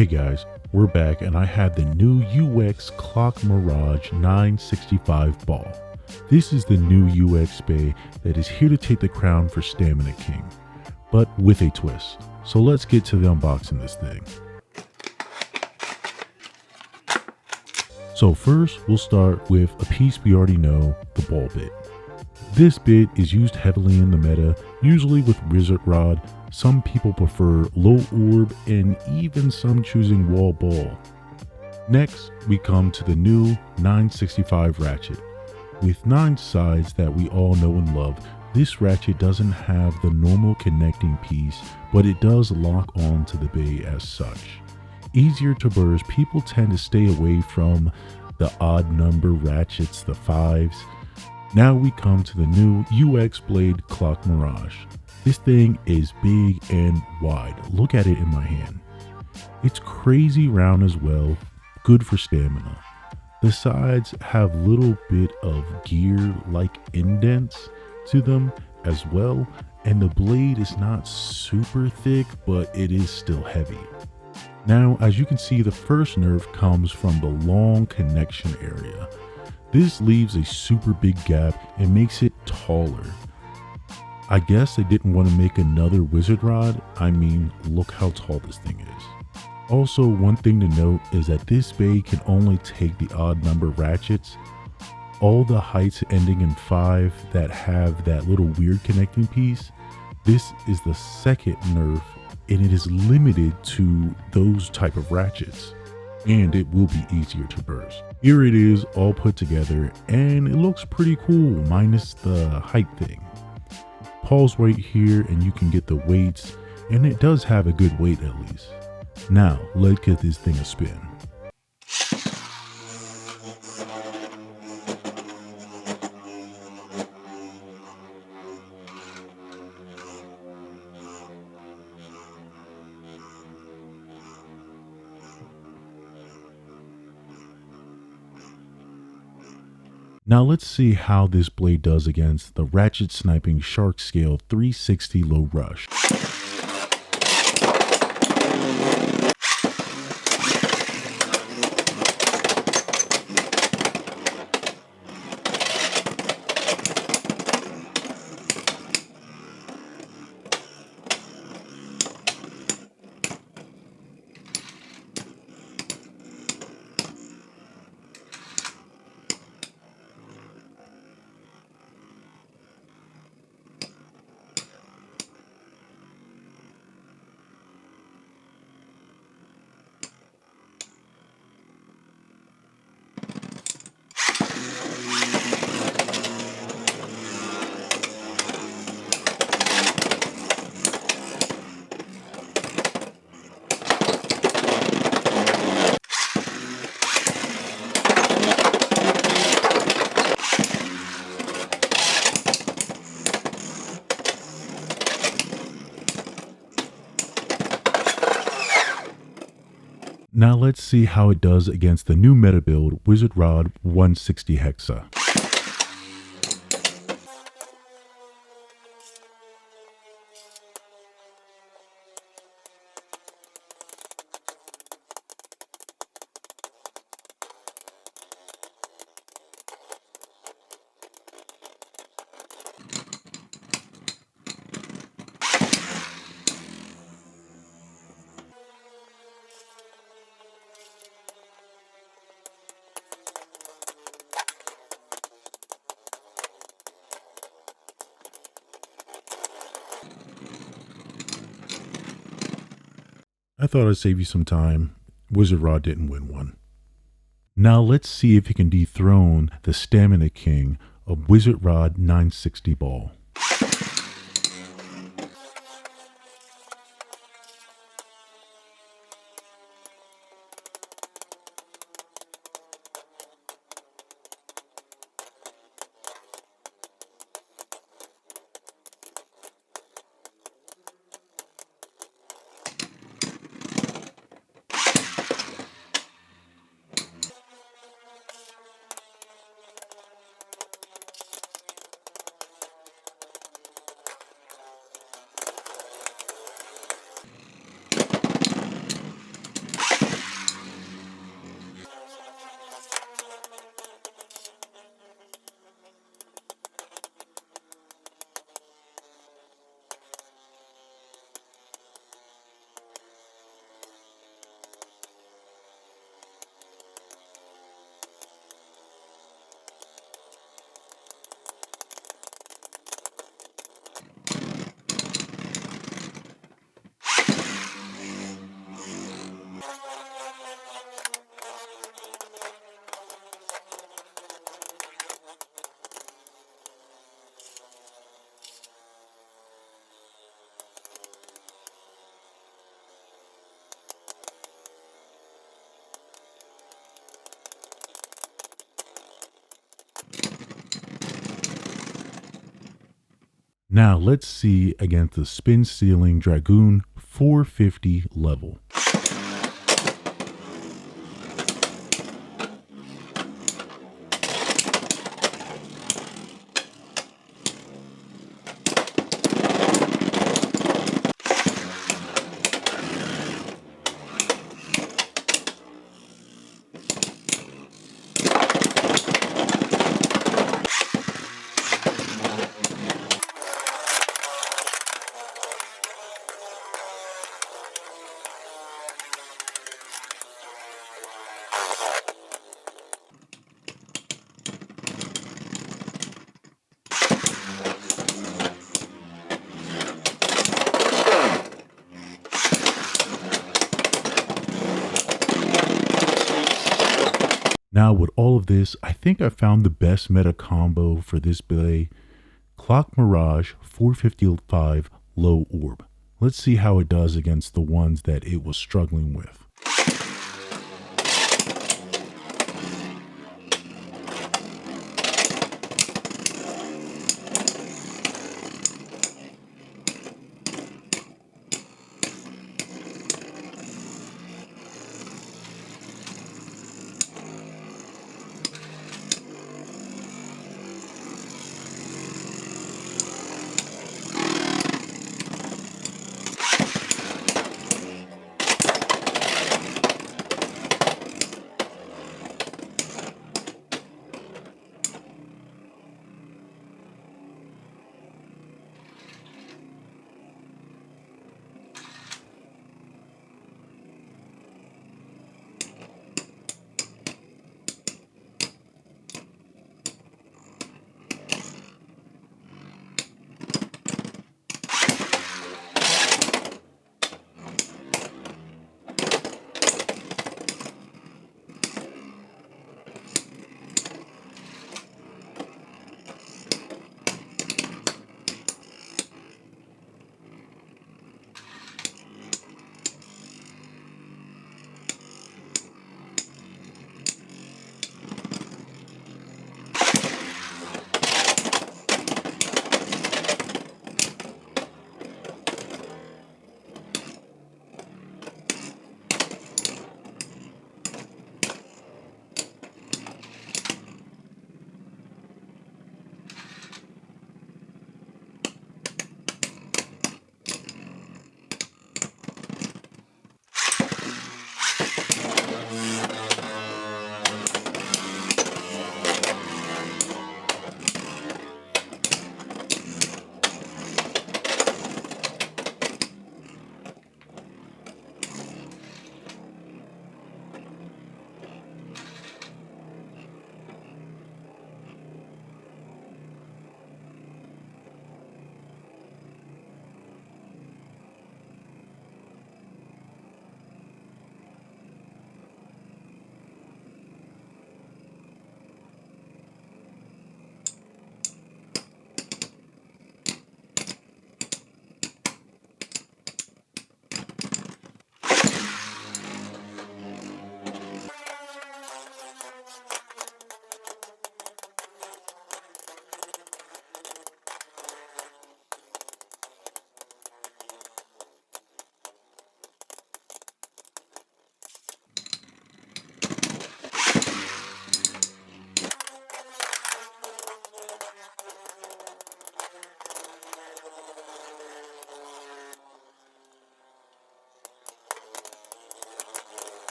Hey guys, we're back and I have the new UX Clock Mirage 965 ball. This is the new UX bay that is here to take the crown for Stamina King, but with a twist. So let's get to the unboxing this thing. So first we'll start with a piece we already know, the ball bit. This bit is used heavily in the meta, usually with Wizard Rod. Some people prefer low orb and even some choosing wall ball. Next, we come to the new 965 ratchet. With 9 sides that we all know and love, this ratchet doesn't have the normal connecting piece, but it does lock on to the bay as such. Easier to burst, people tend to stay away from the odd number ratchets, the 5s. Now we come to the new UX Blade Clock Mirage. This thing is big and wide. Look at it in my hand. It's crazy round as well, good for stamina. The sides have little bit of gear-like indents to them as well, and the blade is not super thick, but it is still heavy. Now, as you can see, the first nerf comes from the long connection area. This leaves a super big gap and makes it taller. I guess they didn't want to make another wizard rod. I mean, look how tall this thing is. Also, one thing to note is that this bay can only take the odd number ratchets. All the heights ending in 5 that have that little weird connecting piece, this is the second nerf and it is limited to those type of ratchets. And it will be easier to burst. Here it is all put together and it looks pretty cool minus the height thing. Pause right here and you can get the weights, and it does have a good weight at least. Now let's get this thing a spin. Now let's see how this blade does against the Ratchet Sniping Shark Scale 360 Low Rush. Now let's see how it does against the new meta build Wizard Rod 160 Hexa. I thought I'd save you some time. Wizard Rod didn't win one. Now let's see if he can dethrone the Stamina King of Wizard Rod 960 ball. Now let's see against the spin ceiling Dragoon 450 level. Now with all of this, I think I found the best meta combo for this play. Clock Mirage 455 low orb. Let's see how it does against the ones that it was struggling with.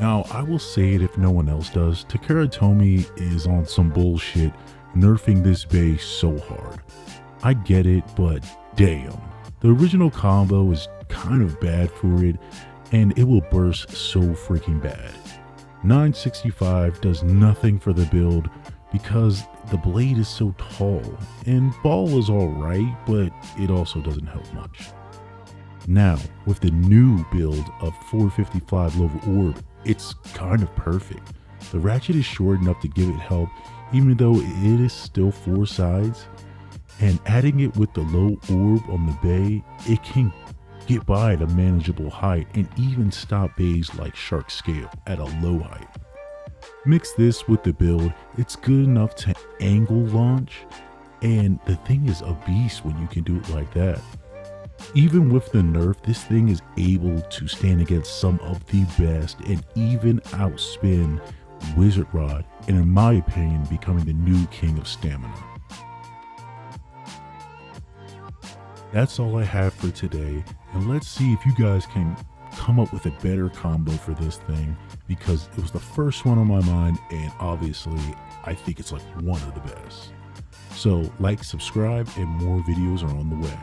Now, I will say it if no one else does, Takara Tomy is on some bullshit nerfing this base so hard. I get it, but damn. The original combo is kind of bad for it, and it will burst so freaking bad. 965 does nothing for the build because the blade is so tall, and ball is alright, but it also doesn't help much. Now, with the new build of 455 level orb, it's kind of perfect. The ratchet is short enough to give it help, even though it is still 4 sides, and adding it with the low orb on the bay, it can get by at a manageable height and even stop bays like Shark Scale at a low height. Mix this with the build, it's good enough to angle launch, and the thing is a beast when you can do it like that. Even with the nerf, this thing is able to stand against some of the best and even outspin Wizard Rod, and in my opinion, becoming the new king of stamina. That's all I have for today, and let's see if you guys can come up with a better combo for this thing, because it was the first one on my mind, and obviously I think it's like one of the best. So like, subscribe, and more videos are on the way.